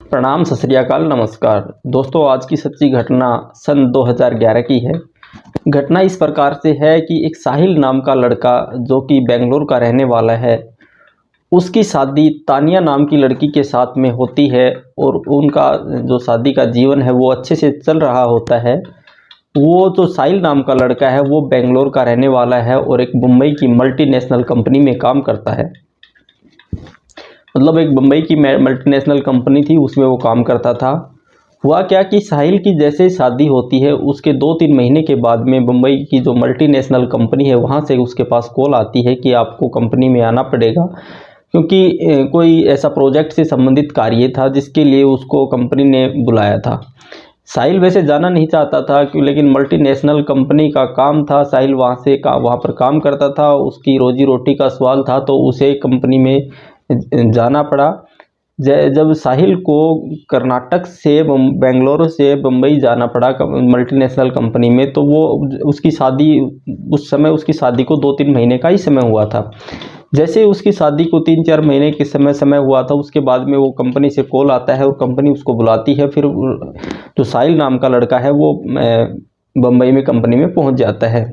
प्रणाम, सत श्री अकाल, नमस्कार दोस्तों। आज की सच्ची घटना सन 2011 की है। घटना इस प्रकार से है कि एक साहिल नाम का लड़का जो कि बेंगलोर का रहने वाला है, उसकी शादी तानिया नाम की लड़की के साथ में होती है और उनका जो शादी का जीवन है वो अच्छे से चल रहा होता है। वो जो साहिल नाम का लड़का है वो बेंगलोर का रहने वाला है और एक मुंबई की मल्टीनेशनल कंपनी में काम करता है। मतलब एक मुंबई की मल्टीनेशनल कंपनी थी, उसमें वो काम करता था। हुआ क्या कि साहिल की जैसे शादी होती है उसके 2-3 महीने के बाद में मुंबई की जो मल्टीनेशनल कंपनी है वहाँ से उसके पास कॉल आती है कि आपको कंपनी में आना पड़ेगा, क्योंकि कोई ऐसा प्रोजेक्ट से संबंधित कार्य था जिसके लिए उसको कंपनी ने बुलाया था। साहिल वैसे जाना नहीं चाहता था क्यों, लेकिन मल्टीनेशनल कंपनी का काम था, साहिल वहाँ पर काम करता था, उसकी रोजी रोटी का सवाल था, तो उसे कंपनी में जाना पड़ा। जब साहिल को कर्नाटक से बेंगलोर से मुंबई जाना पड़ा मल्टीनेशनल कंपनी में, तो वो उसकी शादी उस समय उसकी शादी को 2-3 महीने का ही समय हुआ था। जैसे उसकी शादी को 3-4 महीने के समय हुआ था, उसके बाद में वो कंपनी से कॉल आता है और कंपनी उसको बुलाती है। फिर जो साहिल नाम का लड़का है वो मुंबई में कंपनी में पहुंच जाता है।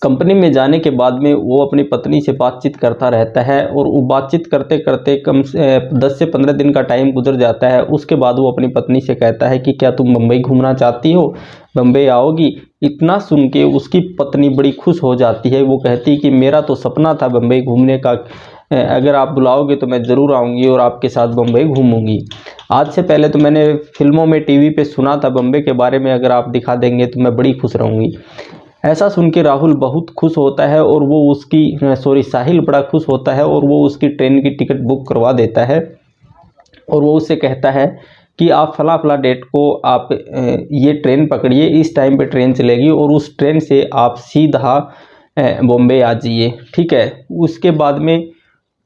कंपनी में जाने के बाद में वो अपनी पत्नी से बातचीत करता रहता है और वो बातचीत करते करते कम से 10 से 15 दिन का टाइम गुजर जाता है। उसके बाद वो अपनी पत्नी से कहता है कि क्या तुम मुंबई घूमना चाहती हो, मुंबई आओगी? इतना सुन के उसकी पत्नी बड़ी खुश हो जाती है। वो कहती है कि मेरा तो सपना था मुंबई घूमने का, अगर आप बुलाओगे तो मैं ज़रूर आऊँगी और आपके साथ मुंबई घूमूंगी। आज से पहले तो मैंने फिल्मों में टीवी पे सुना था मुंबई के बारे में, अगर आप दिखा देंगे तो मैं बड़ी खुश रहूँगी। ऐसा सुन के राहुल बहुत खुश होता है और वो साहिल बड़ा खुश होता है और वो उसकी ट्रेन की टिकट बुक करवा देता है। और वो उससे कहता है कि आप फला फला डेट को आप ये ट्रेन पकड़िए, इस टाइम पे ट्रेन चलेगी और उस ट्रेन से आप सीधा बॉम्बे आ जाइए, ठीक है। उसके बाद में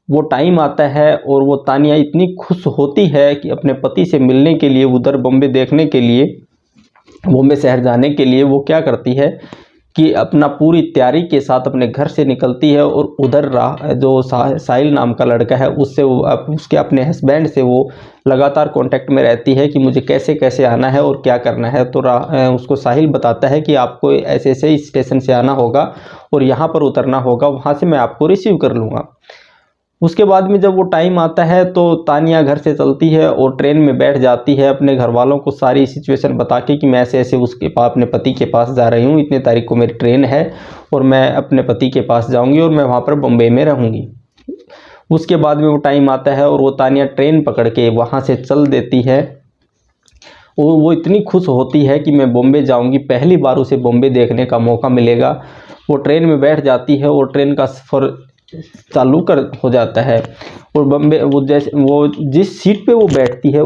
वो टाइम आता है और वो तानिया इतनी खुश होती है कि अपने पति से मिलने के लिए, उधर बॉम्बे देखने के लिए, बॉम्बे शहर जाने के लिए वो क्या करती है कि अपना पूरी तैयारी के साथ अपने घर से निकलती है और उधर जो साहिल नाम का लड़का है उससे उसके अपने हस्बैंड से वो लगातार कांटेक्ट में रहती है कि मुझे कैसे कैसे आना है और क्या करना है। तो उसको साहिल बताता है कि आपको ऐसे ऐसे स्टेशन से आना होगा और यहाँ पर उतरना होगा, वहाँ से मैं आपको रिसीव कर लूँगा। उसके बाद में जब वो टाइम आता है तो तानिया घर से चलती है और ट्रेन में बैठ जाती है, अपने घर वालों को सारी सिचुएशन बता के कि मैं ऐसे ऐसे उसके पास अपने पति के पास जा रही हूँ, इतने तारीख को मेरी ट्रेन है और मैं अपने पति के पास जाऊँगी और मैं वहाँ पर बम्बई में रहूँगी। उसके बाद में वो टाइम आता है और वो तानिया ट्रेन पकड़ के वहाँ से चल देती है और वो इतनी खुश होती है कि मैं बॉम्बे जाऊँगी, पहली बार उसे बॉम्बे देखने का मौका मिलेगा। वो ट्रेन में बैठ जाती है और ट्रेन का सफ़र चालू हो जाता है और बम्बे वो जिस सीट पे वो बैठती है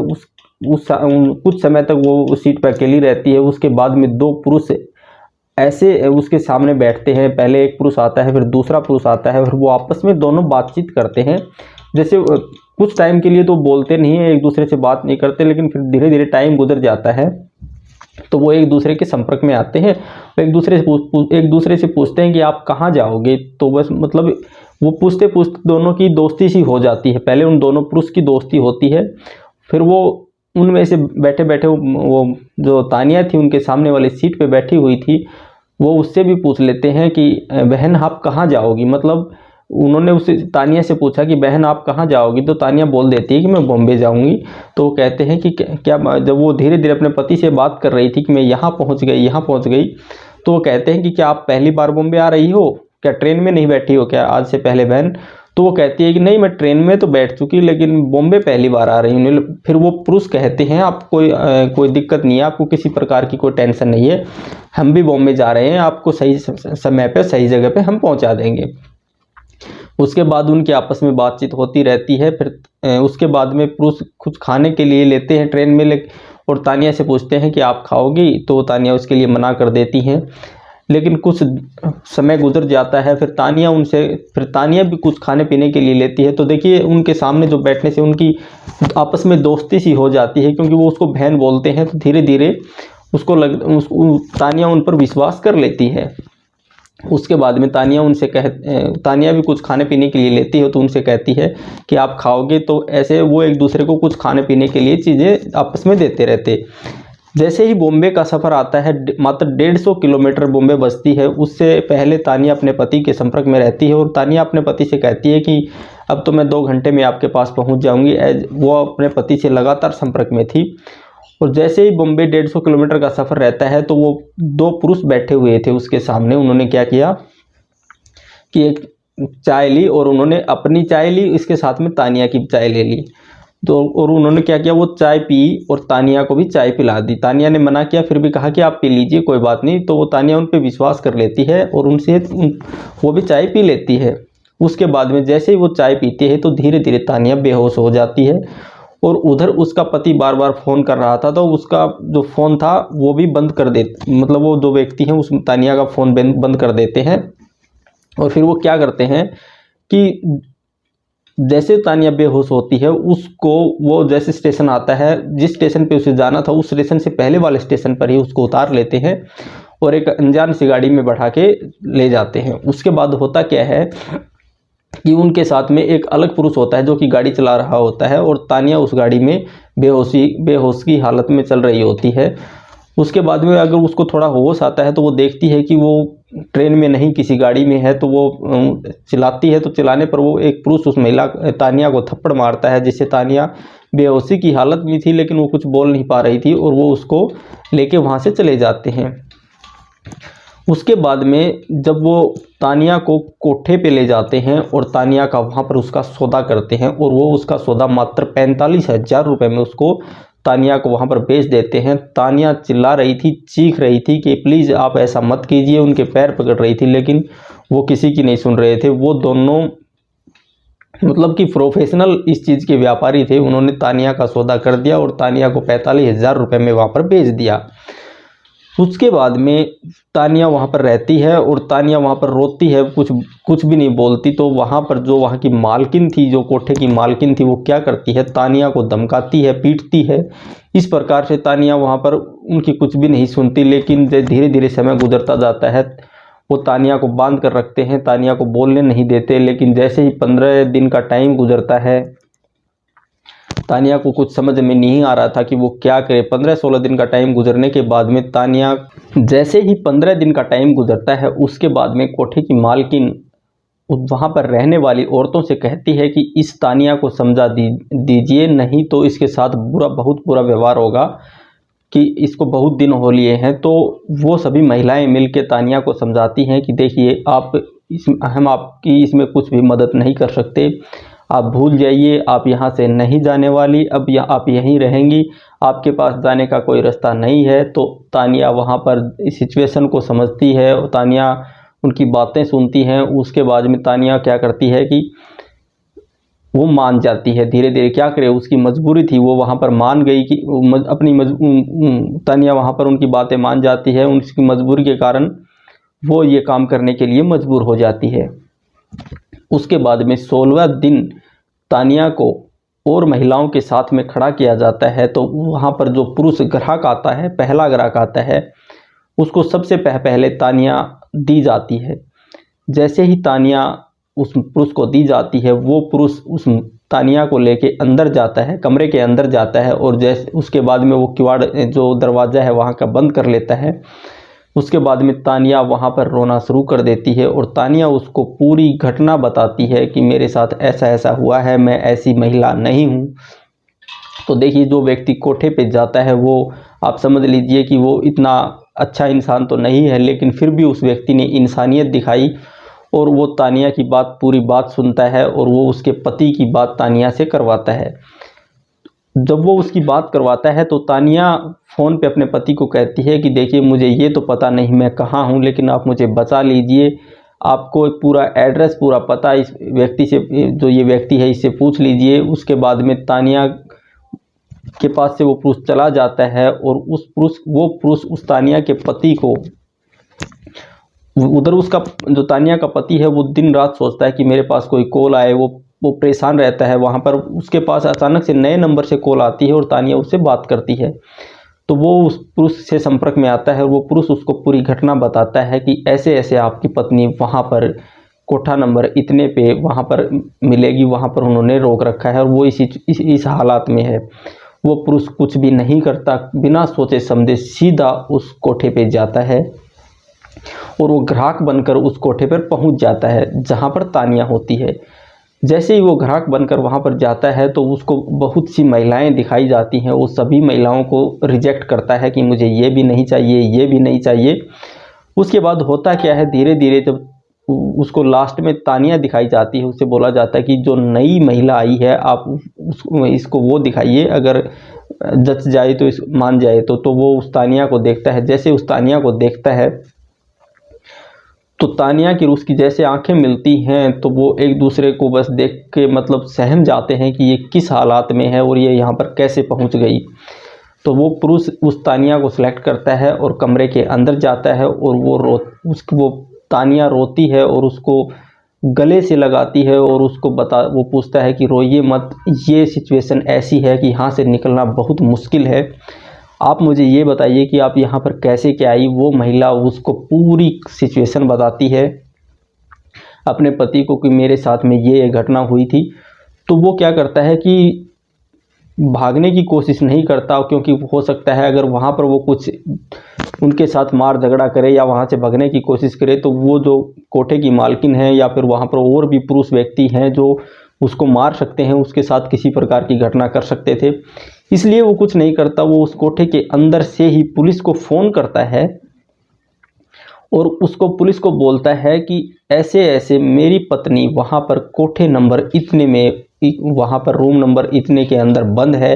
कुछ समय तक वो उस सीट पर अकेली रहती है। उसके बाद में 2 पुरुष ऐसे उसके सामने बैठते हैं, पहले एक पुरुष आता है फिर दूसरा पुरुष आता है और वो आपस में दोनों बातचीत करते हैं। जैसे कुछ टाइम के लिए तो बोलते नहीं है, एक दूसरे से बात नहीं करते, लेकिन फिर धीरे धीरे टाइम गुजर जाता है तो वो एक दूसरे के संपर्क में आते हैं। एक दूसरे से पूछते हैं कि आप कहाँ जाओगे, तो बस मतलब वो पूछते पूछते दोनों की दोस्ती सी हो जाती है। पहले उन दोनों पुरुष की दोस्ती होती है, फिर वो उनमें से बैठे बैठे वो जो तानिया थी उनके सामने वाली सीट पे बैठी हुई थी, वो उससे भी पूछ लेते हैं कि बहन आप कहाँ जाओगी। मतलब उन्होंने उससे तानिया से पूछा कि बहन आप कहाँ जाओगी, तो तानिया बोल देती है कि मैं बॉम्बे जाऊंगी। तो वो कहते हैं कि क्या, जब वो धीरे धीरे अपने पति से बात कर रही थी कि मैं यहाँ पहुँच गई, तो वो कहते हैं कि क्या आप पहली बार बॉम्बे आ रही हो, क्या ट्रेन में नहीं बैठी हो क्या आज से पहले बहन? तो वो कहती है कि नहीं, मैं ट्रेन में तो बैठ चुकी, लेकिन बॉम्बे पहली बार आ रही हूँ। फिर वो पुरुष कहते हैं आप कोई दिक्कत नहीं है, आपको किसी प्रकार की कोई टेंशन नहीं है, हम भी बॉम्बे जा रहे हैं, आपको सही समय पे सही जगह पे हम पहुंचा देंगे। उसके बाद उनकी आपस में बातचीत होती रहती है। फिर उसके बाद में पुरुष कुछ खाने के लिए लेते हैं ट्रेन में और तानिया से पूछते हैं कि आप खाओगी, तो तानिया उसके लिए मना कर देती हैं। लेकिन कुछ समय गुजर जाता है, फिर तानिया भी कुछ खाने पीने के लिए लेती है। तो देखिए उनके सामने जो बैठने से उनकी आपस में दोस्ती सी हो जाती है, क्योंकि वो उसको बहन बोलते हैं, तो धीरे धीरे तानिया उन पर विश्वास कर लेती है। उसके बाद में तानिया भी कुछ खाने पीने के लिए लेती है, तो उनसे कहती है कि आप खाओगे, तो ऐसे वो एक दूसरे को कुछ खाने पीने के लिए चीज़ें आपस में देते रहते। जैसे ही बॉम्बे का सफ़र आता है, मात्र 150 किलोमीटर बॉम्बे बसती है, उससे पहले तानिया अपने पति के संपर्क में रहती है और तानिया अपने पति से कहती है कि अब तो मैं 2 घंटे में आपके पास पहुंच जाऊंगी। वो अपने पति से लगातार संपर्क में थी। और जैसे ही बॉम्बे 150 किलोमीटर का सफ़र रहता है, तो वो 2 पुरुष बैठे हुए थे उसके सामने। उन्होंने क्या किया कि एक चाय ली और उन्होंने अपनी चाय ली, इसके साथ में तानिया की चाय ले ली। तो और उन्होंने क्या किया, वो चाय पी और तानिया को भी चाय पिला दी। तानिया ने मना किया, फिर भी कहा कि आप पी लीजिए, कोई बात नहीं। तो वो तानिया उन पे विश्वास कर लेती है और वो भी चाय पी लेती है। उसके बाद में जैसे ही वो चाय पीती है, तो धीरे धीरे तानिया बेहोश हो जाती है। और उधर उसका पति बार बार फ़ोन कर रहा था, तो उसका जो फ़ोन था वो भी बंद कर दे, मतलब वो 2 व्यक्ति हैं उस तानिया का फ़ोन बंद कर देते हैं। और फिर वो क्या करते हैं कि जैसे तानिया बेहोश होती है, उसको वो जैसे स्टेशन आता है, जिस स्टेशन पे उसे जाना था, उस स्टेशन से पहले वाले स्टेशन पर ही उसको उतार लेते हैं और एक अनजान सी गाड़ी में बैठा के ले जाते हैं। उसके बाद होता क्या है कि उनके साथ में एक अलग पुरुष होता है जो कि गाड़ी चला रहा होता है और तानिया उस गाड़ी में बेहोश की हालत में चल रही होती है। उसके बाद में अगर उसको थोड़ा होश आता है, तो वो देखती है कि वो ट्रेन में नहीं किसी गाड़ी में है। तो वो चिल्लाती है, तो चिल्लाने पर वो एक पुरुष उस महिला तानिया को थप्पड़ मारता है, जिससे तानिया बेहोशी की हालत में थी लेकिन वो कुछ बोल नहीं पा रही थी और वो उसको लेके वहाँ से चले जाते हैं। उसके बाद में जब वो तानिया को कोठे पे ले जाते हैं और तानिया का वहाँ पर उसका सौदा करते हैं, और वो उसका सौदा मात्र 45,000 रुपये में उसको तानिया को वहाँ पर बेच देते हैं। तानिया चिल्ला रही थी, चीख रही थी कि प्लीज़ आप ऐसा मत कीजिए, उनके पैर पकड़ रही थी, लेकिन वो किसी की नहीं सुन रहे थे। वो दोनों मतलब कि प्रोफेशनल इस चीज़ के व्यापारी थे। उन्होंने तानिया का सौदा कर दिया और तानिया को 45,000 रुपये में वहाँ पर बेच दिया। उसके बाद में तानिया वहाँ पर रहती है और तानिया वहाँ पर रोती है, कुछ भी नहीं बोलती। तो वहाँ पर जो वहाँ की मालकिन थी, जो कोठे की मालकिन थी, वो क्या करती है, तानिया को धमकाती है, पीटती है। इस प्रकार से तानिया वहाँ पर उनकी कुछ भी नहीं सुनती। लेकिन धीरे धीरे समय गुजरता जाता है, वो तानिया को बांध कर रखते हैं, तानिया को बोलने नहीं देते। लेकिन जैसे ही 15 दिन का टाइम गुजरता है, तानिया को कुछ समझ में नहीं आ रहा था कि वो क्या करे। 15-16 दिन का टाइम गुजरने के बाद में तानिया, जैसे ही 15 दिन का टाइम गुजरता है, उसके बाद में कोठे की मालकिन वहाँ पर रहने वाली औरतों से कहती है कि इस तानिया को समझा दीजिए, नहीं तो इसके साथ बहुत बुरा व्यवहार होगा, कि इसको बहुत दिन हो लिए हैं। तो वो सभी महिलाएं मिलकर तानिया को समझाती हैं कि देखिए हम आपकी इसमें कुछ भी मदद नहीं कर सकते, आप भूल जाइए, आप यहाँ से नहीं जाने वाली, अब आप यहीं रहेंगी, आपके पास जाने का कोई रास्ता नहीं है। तो तानिया वहाँ पर इस सिचुएशन को समझती है और तानिया उनकी बातें सुनती हैं। उसके बाद में तानिया क्या करती है कि वो मान जाती है धीरे धीरे। क्या करे, उसकी मजबूरी थी, वो वहाँ पर मान गई कि तानिया वहाँ पर उनकी बातें मान जाती है। उसकी मजबूरी के कारण वो ये काम करने के लिए मजबूर हो जाती है। उसके बाद में 16वां दिन तानिया को और महिलाओं के साथ में खड़ा किया जाता है। तो वहाँ पर जो पुरुष ग्राहक आता है, पहला ग्राहक आता है, उसको सबसे पहले तानिया दी जाती है। जैसे ही तानिया उस पुरुष को दी जाती है, वो पुरुष उस तानिया को लेके अंदर जाता है, कमरे के अंदर जाता है और जैसे उसके बाद में वो किवाड़ जो दरवाज़ा है वहाँ का बंद कर लेता है। उसके बाद में तानिया वहाँ पर रोना शुरू कर देती है और तानिया उसको पूरी घटना बताती है कि मेरे साथ ऐसा ऐसा हुआ है, मैं ऐसी महिला नहीं हूँ। तो देखिए, जो व्यक्ति कोठे पे जाता है, वो आप समझ लीजिए कि वो इतना अच्छा इंसान तो नहीं है, लेकिन फिर भी उस व्यक्ति ने इंसानियत दिखाई और वो तानिया की पूरी बात सुनता है और वो उसके पति की बात तानिया से करवाता है। जब वो उसकी बात करवाता है, तो तानिया फ़ोन पे अपने पति को कहती है कि देखिए, मुझे ये तो पता नहीं मैं कहाँ हूँ, लेकिन आप मुझे बचा लीजिए, आपको पूरा एड्रेस, पूरा पता इस व्यक्ति से, जो ये व्यक्ति है, इससे पूछ लीजिए। उसके बाद में तानिया के पास से वो पुरुष चला जाता है और वो पुरुष उस तानिया के पति को, उधर उसका जो तानिया का पति है, वो दिन रात सोचता है कि मेरे पास कोई कॉल आए, वो परेशान रहता है। वहाँ पर उसके पास अचानक से नए नंबर से कॉल आती है और तानिया उससे बात करती है। तो वो उस पुरुष से संपर्क में आता है और वो पुरुष उसको पूरी घटना बताता है कि ऐसे ऐसे आपकी पत्नी वहाँ पर कोठा नंबर इतने पे वहाँ पर मिलेगी, वहाँ पर उन्होंने रोक रखा है और वो इस हालात में है। वो पुरुष कुछ भी नहीं करता, बिना सोचे समझे सीधा उस कोठे पे जाता है और वो ग्राहक बनकर उस कोठे पर पहुंच जाता है जहां पर तानिया होती है। जैसे ही वो ग्राहक बनकर वहां पर जाता है तो उसको बहुत सी महिलाएं दिखाई जाती हैं। वो सभी महिलाओं को रिजेक्ट करता है कि मुझे ये भी नहीं चाहिए, ये भी नहीं चाहिए। उसके बाद होता क्या है, धीरे धीरे जब उसको लास्ट में तानिया दिखाई जाती है, उससे बोला जाता है कि जो नई महिला आई है आप इसको वो दिखाइए, अगर जच जाए तो इस मान जाए तो वो उस तानिया को देखता है। जैसे उस तानिया को देखता है तो तानिया की उसकी जैसे आंखें मिलती हैं तो वो एक दूसरे को बस देख के मतलब सहम जाते हैं कि ये किस हालात में है और ये यहाँ पर कैसे पहुँच गई। तो वो पुरुष उस तानिया को सिलेक्ट करता है और कमरे के अंदर जाता है और वो तानिया रोती है और उसको गले से लगाती है और उसको वो पूछता है कि रोइए मत, ये सिचुएशन ऐसी है कि यहाँ से निकलना बहुत मुश्किल है, आप मुझे ये बताइए कि आप यहाँ पर कैसे क्या आई। वो महिला उसको पूरी सिचुएशन बताती है अपने पति को कि मेरे साथ में ये घटना हुई थी। तो वो क्या करता है कि भागने की कोशिश नहीं करता, क्योंकि हो सकता है अगर वहाँ पर वो कुछ उनके साथ मार झगड़ा करे या वहाँ से भागने की कोशिश करे तो वो जो कोठे की मालकिन है या फिर वहाँ पर और भी पुरुष व्यक्ति हैं जो उसको मार सकते हैं, उसके साथ किसी प्रकार की घटना कर सकते थे। इसलिए वो कुछ नहीं करता, वो उस कोठे के अंदर से ही पुलिस को फ़ोन करता है और उसको पुलिस को बोलता है कि ऐसे ऐसे मेरी पत्नी वहाँ पर कोठे नंबर इतने में, वहाँ पर रूम नंबर इतने के अंदर बंद है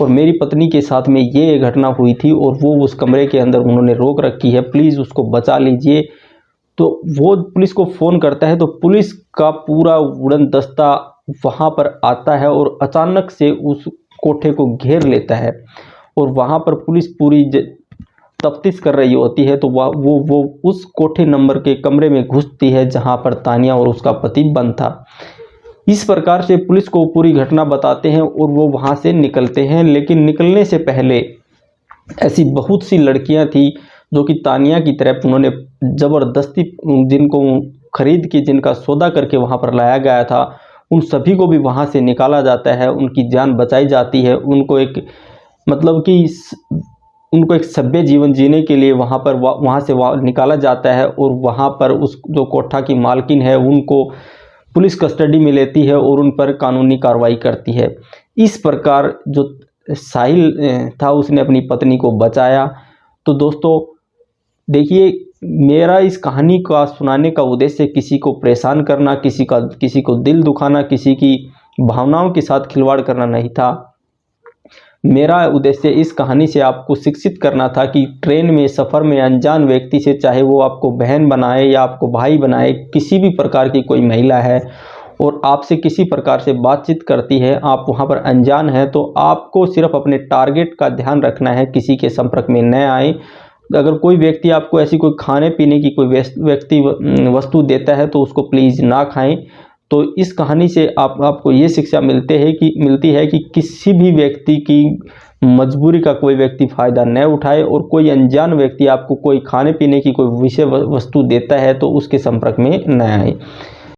और मेरी पत्नी के साथ में ये घटना हुई थी और वो उस कमरे के अंदर उन्होंने रोक रखी है, प्लीज़ उसको बचा लीजिए। तो वो पुलिस को फ़ोन करता है तो पुलिस का पूरा उड़न दस्ता वहाँ पर आता है और अचानक से उस कोठे को घेर लेता है और वहाँ पर पुलिस पूरी तफ्तीश कर रही होती है। तो वो उस कोठे नंबर के कमरे में घुसती है जहाँ पर तानिया और उसका पति बंद था। इस प्रकार से पुलिस को पूरी घटना बताते हैं और वो वहाँ से निकलते हैं। लेकिन निकलने से पहले ऐसी बहुत सी लड़कियाँ थी जो कि तानिया की तरफ उन्होंने ज़बरदस्ती जिनको खरीद के जिनका सौदा करके वहाँ पर लाया गया था, उन सभी को भी वहाँ से निकाला जाता है, उनकी जान बचाई जाती है। उनको एक मतलब कि उनको एक सभ्य जीवन जीने के लिए वहाँ से निकाला जाता है और वहाँ पर उस जो कोठा की मालकिन है उनको पुलिस कस्टडी में लेती है और उन पर कानूनी कार्रवाई करती है। इस प्रकार जो साहिल था उसने अपनी पत्नी को बचाया। तो दोस्तों देखिए, मेरा इस कहानी का सुनाने का उद्देश्य किसी को परेशान करना, किसी को दिल दुखाना, किसी की भावनाओं के साथ खिलवाड़ करना नहीं था। मेरा उद्देश्य इस कहानी से आपको शिक्षित करना था कि ट्रेन में सफ़र में अनजान व्यक्ति से, चाहे वो आपको बहन बनाए या आपको भाई बनाए, किसी भी प्रकार की कोई महिला है और आपसे किसी प्रकार से बातचीत करती है, आप वहाँ पर अनजान हैं, तो आपको सिर्फ अपने टारगेट का ध्यान रखना है, किसी के संपर्क में न आए। अगर कोई व्यक्ति आपको ऐसी कोई खाने पीने की कोई वस्तु देता है तो उसको प्लीज़ ना खाएं। तो इस कहानी से आपको ये शिक्षा मिलती है कि किसी भी व्यक्ति की मजबूरी का कोई व्यक्ति फ़ायदा न उठाए और कोई अनजान व्यक्ति आपको कोई खाने पीने की कोई विषय वस्तु देता है तो उसके संपर्क में न आए।